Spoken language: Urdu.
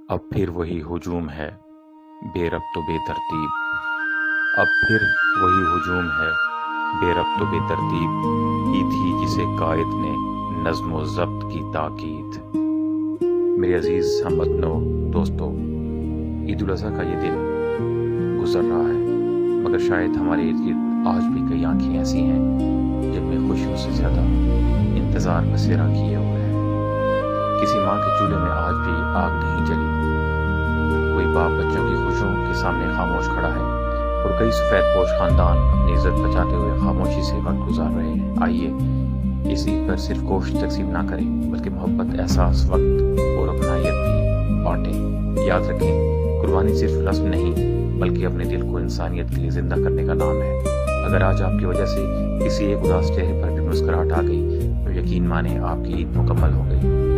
اب پھر وہی ہجوم ہے بے ربط و بے ترتیب، اب پھر وہی ہجوم ہے بے ربط و بے ترتیب، کی تھی جسے قائد نے نظم و ضبط کی تاکید۔ میرے عزیز ہم وطنوں دوستو، عید الاضحیٰ کا یہ دن گزر رہا ہے، مگر شاید ہمارے ارد گرد آج بھی کئی آنکھیں ایسی ہیں جن میں خوشیوں سے زیادہ انتظار بسیرا کیے ہوئے ہیں۔ کسی ماں کے چولہے میں آج بھی آگ نہیں جلی، کوئی باپ بچوں کی خوشیوں کے سامنے خاموش کھڑا ہے، اور کئی سفید پوش خاندان اپنی عزت بچاتے ہوئے خاموشی سے وقت گزار رہے ہیں۔ آئیے اس عید پر صرف گوشت تقسیم نہ کریں، بلکہ محبت، احساس، وقت اور اپنائیت بھی بانٹیں۔ یاد رکھیں، قربانی صرف رسم نہیں بلکہ اپنے دل کو انسانیت کے لیے زندہ کرنے کا نام ہے۔ اگر آج آپ کی وجہ سے کسی ایک اداس چہرے پر بھی مسکراہٹ آ گئی تو یقین مانیں آپ کی عید مکمل ہو گئی۔